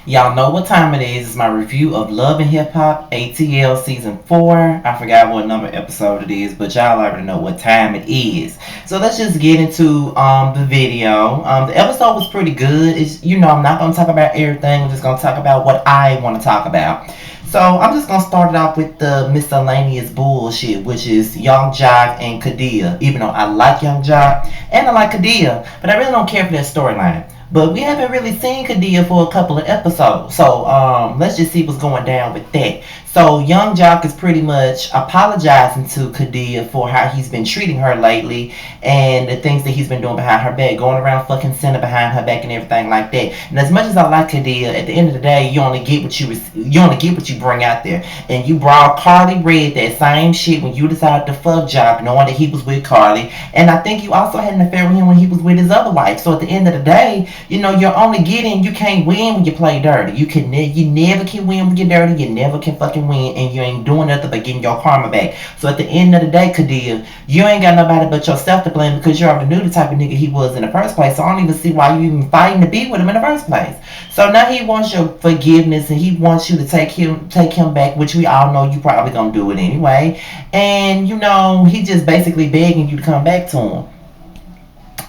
Y'all know what time it is. It's my review of Love and Hip Hop ATL Season 4. I forgot what number episode it is, but y'all already know what time it is. So let's just get into the video. The episode was pretty good. I'm not going to talk about everything. I'm just going to talk about what I want to talk about. So I'm just gonna start it off with the miscellaneous bullshit, which is Young Jock and Kadia. Even though I like Young Jock and I like Kadia, but I really don't care for their storyline. But we haven't really seen Kadia for a couple of episodes, so let's just see what's going down with that. So Young Jock is pretty much apologizing to Kadia for how he's been treating her lately and the things that he's been doing behind her back, going around fucking Center behind her back and everything like that. And as much as I like Kadia, at the end of the day, you only get what you bring out there. And you brought Carly read that same shit when you decided to fuck Jock, knowing that he was with Carly. And I think you also had an affair with him when he was with his other wife. So at the end of the day, you're only getting, you can't win when you play dirty. You never can win when you're dirty. You never can fucking win, and you ain't doing nothing but getting your karma back. So at the end of the day, Kadia, you ain't got nobody but yourself to blame because you already knew the type of nigga he was in the first place. So I don't even see why you even fighting to be with him in the first place. So now he wants your forgiveness and he wants you to take him back, which we all know you probably gonna do it anyway. And he just basically begging you to come back to him.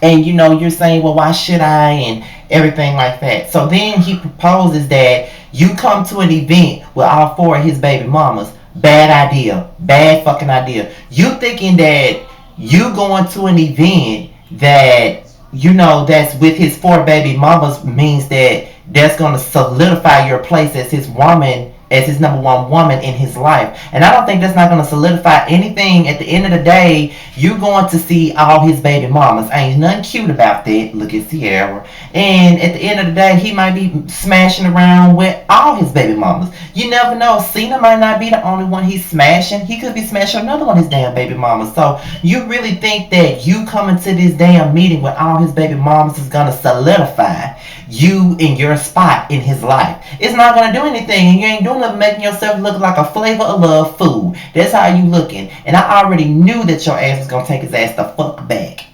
And you're saying, well, why should I, and everything like that. So then he proposes that you come to an event with all four of his baby mamas. Bad idea. Bad fucking idea. You thinking that you going to an event that that's with his four baby mamas means that that's going to solidify your place as his woman, as his number one woman in his life. And I don't think that's not going to solidify anything. At the end of the day, you're going to see all his baby mamas. Ain't nothing cute about that. Look at Sierra. And at the end of the day, he might be smashing around with all his baby mamas. You never know. Cena might not be the only one he's smashing. He could be smashing another one of his damn baby mamas. So you really think that you coming to this damn meeting with all his baby mamas is going to solidify you in your spot in his life? It's not going to do anything, and you ain't doing nothing making yourself look like a flavor of love food. That's how you looking. And I already knew that your ass was going to take his ass the fuck back.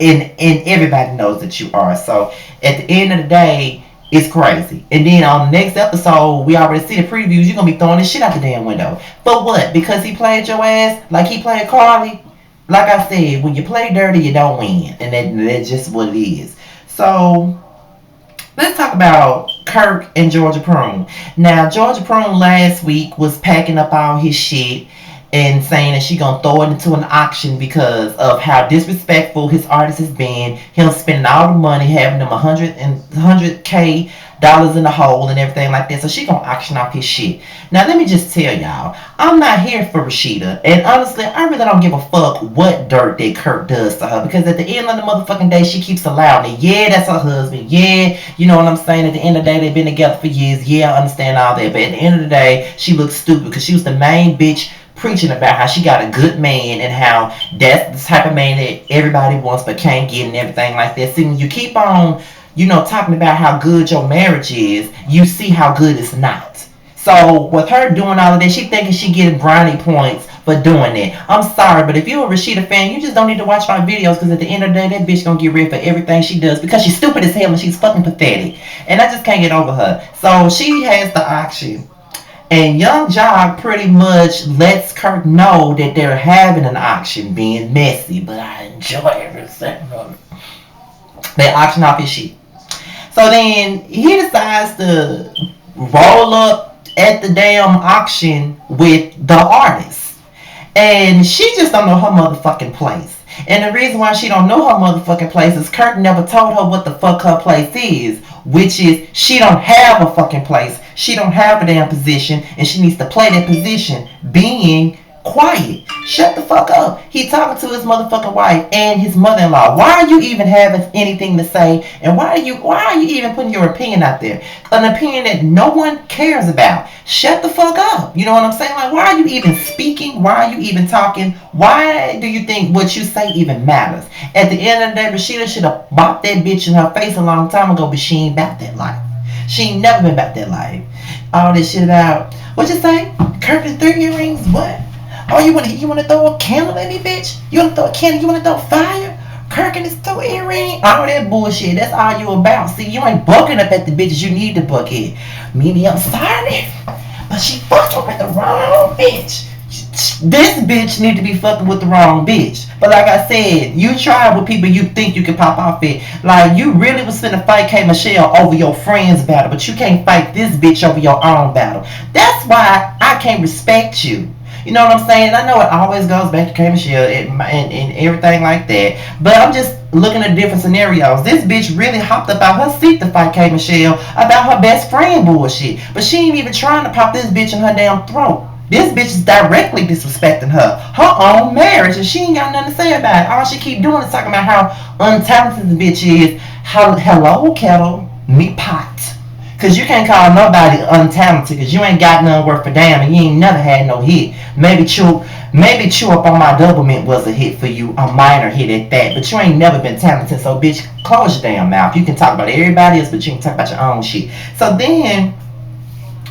And everybody knows that you are. So at the end of the day, it's crazy. And then on the next episode, we already see the previews. You're going to be throwing this shit out the damn window. For what? Because he played your ass like he played Carly? Like I said, when you play dirty, you don't win. And that's just what it is. So let's talk about Kirk and Georgia Prune. Now, Georgia Prune last week was packing up all his shit and saying that she gonna throw it into an auction because of how disrespectful his artist has been. Him spending all the money, having them 100K dollars in the hole and everything like that. So she gonna auction off his shit. Now let me just tell y'all, I'm not here for Rashida, and honestly, I really don't give a fuck what dirt that Kirk does to her, because at the end of the motherfucking day, she keeps allowing it. Yeah, that's her husband. Yeah, you know what I'm saying. At the end of the day, they've been together for years. Yeah, I understand all that, but at the end of the day, she looks stupid because she was the main bitch preaching about how she got a good man and how that's the type of man that everybody wants but can't get and everything like that. See, when you keep on talking about how good your marriage is, you see how good it's not. So with her doing all of that, she thinking she getting brownie points for doing that. I'm sorry, but if you're a Rashida fan, you just don't need to watch my videos, because at the end of the day, that bitch gonna get rid for everything she does because she's stupid as hell and she's fucking pathetic. And I just can't get over her. So she has the auction. And Young Jock pretty much lets Kirk know that they're having an auction, being messy, but I enjoy every second of it. They auction off his shit. So then he decides to roll up at the damn auction with the artist. And she just don't know her motherfucking place. And the reason why she don't know her motherfucking place is Kirk never told her what the fuck her place is. Which is, she don't have a fucking place. She don't have a damn position. And she needs to play that position being quiet. Shut the fuck up. He talking to his motherfucking wife and his mother-in-law. Why are you even having anything to say? And why are you even putting your opinion out there? An opinion that no one cares about. Shut the fuck up. You know what I'm saying? Like, why are you even speaking? Why are you even talking? Why do you think what you say even matters? At the end of the day, Rashida should have bopped that bitch in her face a long time ago, but she ain't about that life. She ain't never been about that life. All this shit about, what you say? Kirk and 3 earrings? What? Oh, you wanna throw a candle at me, bitch? You wanna throw a candle? You wanna throw fire? Kirk and his two earring, all that bullshit. That's all you about. See, you ain't bucking up at the bitches you need to buck at. Mimi, I'm sorry, but she fucking with the wrong bitch. This bitch need to be fucking with the wrong bitch. But like I said, you try with people you think you can pop off it. Like, you really was finna fight K. Michelle over your friend's battle, but you can't fight this bitch over your own battle. That's why I can't respect you. You know what I'm saying? I know it always goes back to K. Michelle and everything like that. But I'm just looking at different scenarios. This bitch really hopped up out her seat to fight K. Michelle about her best friend bullshit. But she ain't even trying to pop this bitch in her damn throat. This bitch is directly disrespecting her own marriage, and she ain't got nothing to say about it. All she keep doing is talking about how untalented the bitch is. Hello, kettle, meat pot. Cause you can't call nobody untalented, cause you ain't got none worth a damn, and you ain't never had no hit. Maybe chew up on my double mint was a hit for you, a minor hit at that. But you ain't never been talented, so bitch, close your damn mouth. You can talk about everybody else, but you can talk about your own shit. So then,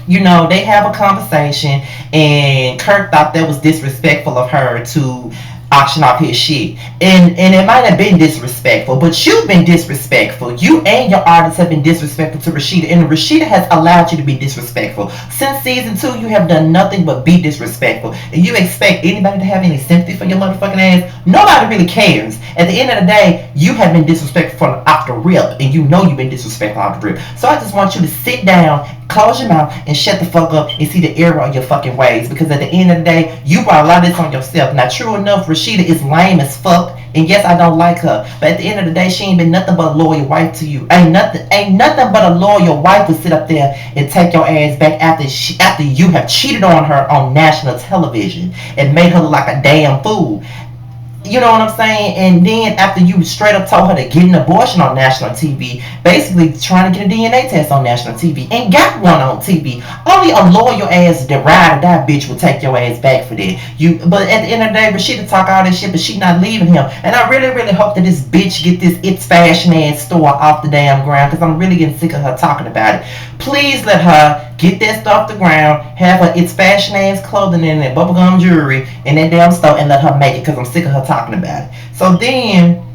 you know, they have a conversation, and Kirk thought that was disrespectful of her to auction off his shit. And it might have been disrespectful, but you've been disrespectful. You and your artists have been disrespectful to Rashida, and Rashida has allowed you to be disrespectful. Since season 2, you have done nothing but be disrespectful. And you expect anybody to have any sympathy for your motherfucking ass? Nobody really cares. At the end of the day, you have been disrespectful off the rip, and you know you've been disrespectful off the rip. So I just want you to sit down, close your mouth, and shut the fuck up and see the error of your fucking ways. Because at the end of the day, you brought a lot of this on yourself. Now, true enough, Rashida is lame as fuck, and yes, I don't like her. But at the end of the day, she ain't been nothing but a loyal wife to you. Ain't nothing but a loyal wife would sit up there and take your ass back after you have cheated on her on national television and made her look like a damn fool. You know what I'm saying? And then after you straight up told her to get an abortion on national TV, basically trying to get a DNA test on national TV, and got one on TV. Only a loyal ass, the ride or die bitch will take your ass back for that. But at the end of the day, Rashida talk all this shit, but she not leaving him. And I really, really hope that this bitch get this It's Fashion ass store off the damn ground, because I'm really getting sick of her talking about it. Please let her get that stuff off the ground, have her It's Fashion ass clothing in that bubblegum jewelry in that damn store, and let her make it, because I'm sick of her talking about it. So then,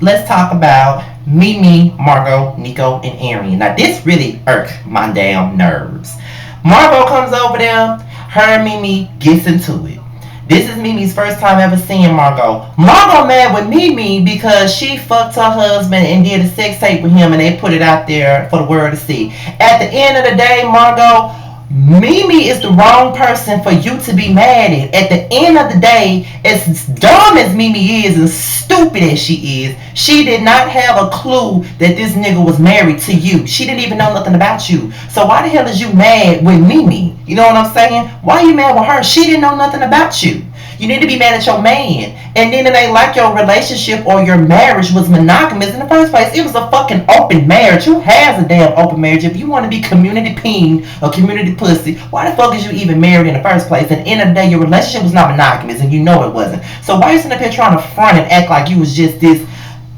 let's talk about Mimi, Margot, Nico, and Arian. Now this really irked my damn nerves. Margot comes over there, her and Mimi gets into it. This is Mimi's first time ever seeing Margot. Margot mad with Mimi because she fucked her husband and did a sex tape with him, and they put it out there for the world to see. At the end of the day, Margot, Mimi is the wrong person for you to be mad at. At the end of the day, as dumb as Mimi is and stupid as she is, she did not have a clue that this nigga was married to you. She didn't even know nothing about you. So why the hell is you mad with Mimi? You know what I'm saying? Why are you mad with her? She didn't know nothing about you. You need to be mad at your man. And then it ain't like your relationship or your marriage was monogamous in the first place. It was a fucking open marriage. Who has a damn open marriage? If you want to be community peen or community pussy, why the fuck is you even married in the first place? At the end of the day, your relationship was not monogamous, and you know it wasn't. So why you sitting up here trying to front and act like you was just this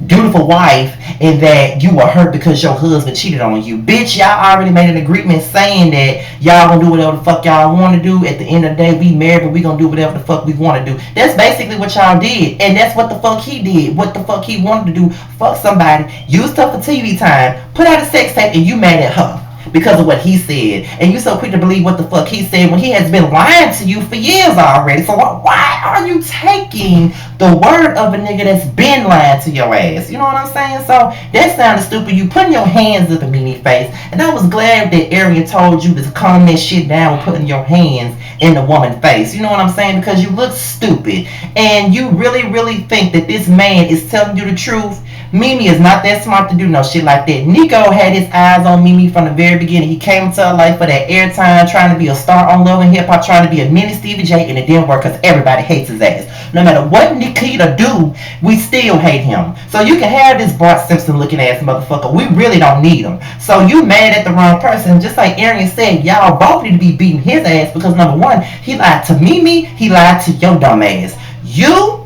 dutiful wife and that you were hurt because your husband cheated on you? Bitch, y'all already made an agreement saying that y'all gonna do whatever the fuck y'all want to do. At the end of the day, we married, but we gonna do whatever the fuck we want to do. That's basically what y'all did, and that's what the fuck he did. What the fuck he wanted to do? Fuck somebody, use stuff for TV time, put out a sex tape, and you mad at her because of what he said, and you so quick to believe what the fuck he said when he has been lying to you for years already. So why are you taking the word of a nigga that's been lying to your ass? You know what I'm saying? So that sounded stupid. You putting your hands up in Mimi's face, and I was glad that Arian told you to calm that shit down with putting your hands in the woman's face. You know what I'm saying? Because you look stupid, and you really, really think that this man is telling you the truth. Mimi is not that smart to do no shit like that. Nico had his eyes on Mimi from the very beginning. He came into her life for that airtime, trying to be a star on Love and Hip Hop, trying to be a mini Stevie J, and it didn't work because everybody hates his ass. No matter what Nikita do, we still hate him. So you can have this Bart Simpson looking ass motherfucker. We really don't need him. So you mad at the wrong person. Just like Arian said, y'all both need to be beating his ass because number one, he lied to Mimi, he lied to your dumb ass. You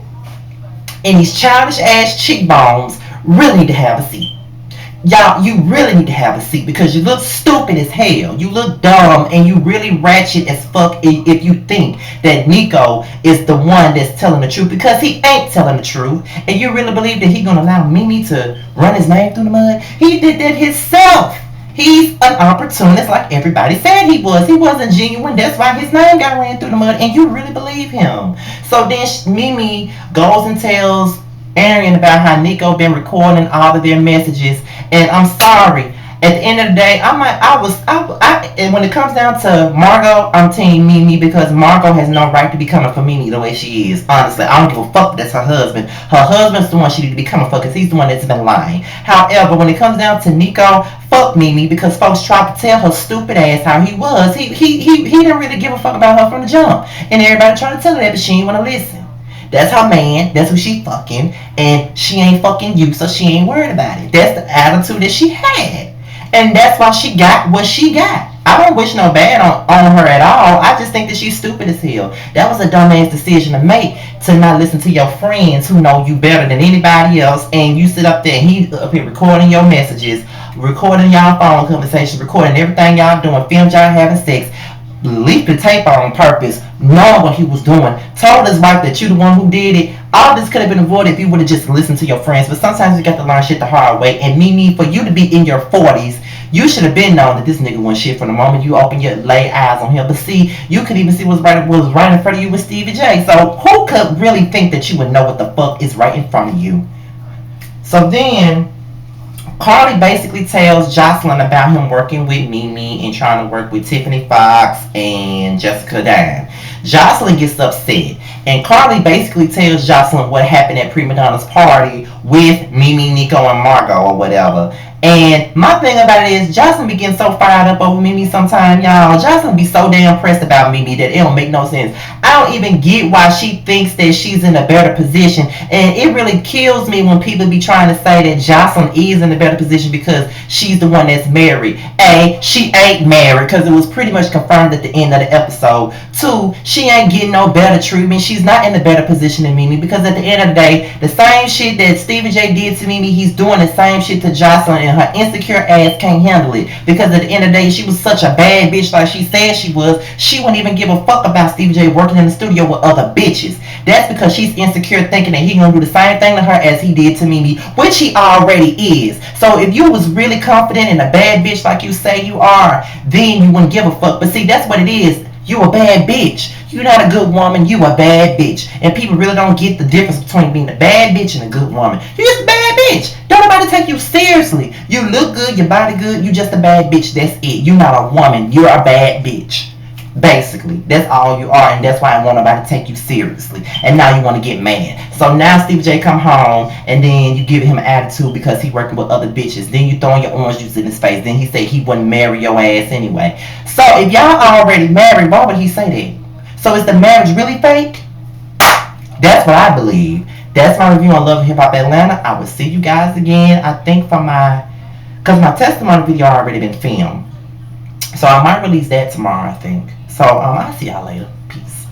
and these childish ass cheekbones really need to have a seat. y'all, you really need to have a seat because you look stupid as hell. You look dumb and you really ratchet as fuck if you think that Nico is the one that's telling the truth because he ain't telling the truth. And you really believe that he gonna allow Mimi to run his name through the mud? He did that himself. He's an opportunist like everybody said he was. He wasn't genuine. That's why his name got ran through the mud. And you really believe him. So then Mimi goes and tells Arian about how Nico been recording all of their messages. And I'm sorry. At the end of the day, and when it comes down to Margot, I'm team Mimi because Margot has no right to be coming for Mimi the way she is. Honestly, I don't give a fuck that's her husband. Her husband's the one she need to be coming for because he's the one that's been lying. However, when it comes down to Nico, fuck Mimi because folks tried to tell her stupid ass how he was. He didn't really give a fuck about her from the jump. And everybody tried to tell her that, but she didn't want to listen. That's her man. That's who she fucking. And she ain't fucking you, so she ain't worried about it. That's the attitude that she had. And that's why she got what she got. I don't wish no bad on her at all. I just think that she's stupid as hell. That was a dumbass decision to make to not listen to your friends who know you better than anybody else. And you sit up there and he up here recording your messages, recording y'all phone conversations, recording everything y'all doing, filmed y'all having sex, leaked the tape on purpose, knowing what he was doing, told his wife that you the one who did it. All this could have been avoided if you would have just listened to your friends. But sometimes you got to learn shit the hard way. And Mimi, for you to be in your 40s, you should have been known that this nigga wasn't shit from the moment you open your lay eyes on him. But see, you could even see what was right in front of you with Stevie J. So who could really think that you would know what the fuck is right in front of you? So then Carly basically tells Jocelyn about him working with Mimi and trying to work with Tiffany Fox and Jessica Dime. Jocelyn gets upset, and Carly basically tells Jocelyn what happened at Prima Donna's party with Mimi, Nico, and Margot or whatever. And my thing about it is, Jocelyn be getting so fired up over Mimi sometimes, y'all. Jocelyn be so damn pressed about Mimi that it don't make no sense. I don't even get why she thinks that she's in a better position. And it really kills me when people be trying to say that Jocelyn is in a better position because she's the one that's married. A, she ain't married because it was pretty much confirmed at the end of the episode. Two, she ain't getting no better treatment. She's not in a better position than Mimi because at the end of the day, the same shit that Stevie J did to Mimi, he's doing the same shit to Jocelyn, and her insecure ass can't handle it because at the end of the day, she was such a bad bitch like she said she was. She wouldn't even give a fuck about Stevie J working in the studio with other bitches. That's because she's insecure, thinking that he gonna do the same thing to her as he did to Mimi, which he already is. So if you was really confident in a bad bitch like you say you are, then you wouldn't give a fuck. But see, that's what it is. You a bad bitch. You're not a good woman. You a bad bitch. And people really don't get the difference between being a bad bitch and a good woman. You're just a bad bitch. Don't nobody take you seriously. You look good. Your body good. You just a bad bitch. That's it. You're not a woman. You're a bad bitch. Basically, that's all you are, and that's why I want nobody to take you seriously. And now you want to get mad. So now Stevie J come home, and then you give him an attitude because he working with other bitches. Then you throwing your orange juice in his face. Then he said he wouldn't marry your ass anyway. So if y'all already married, why would he say that? So is the marriage really fake? That's what I believe. That's my review on Love and Hip Hop Atlanta. I will see you guys again. I think for because my testimony video already been filmed. So I might release that tomorrow, I think. So I'll see y'all later. Peace.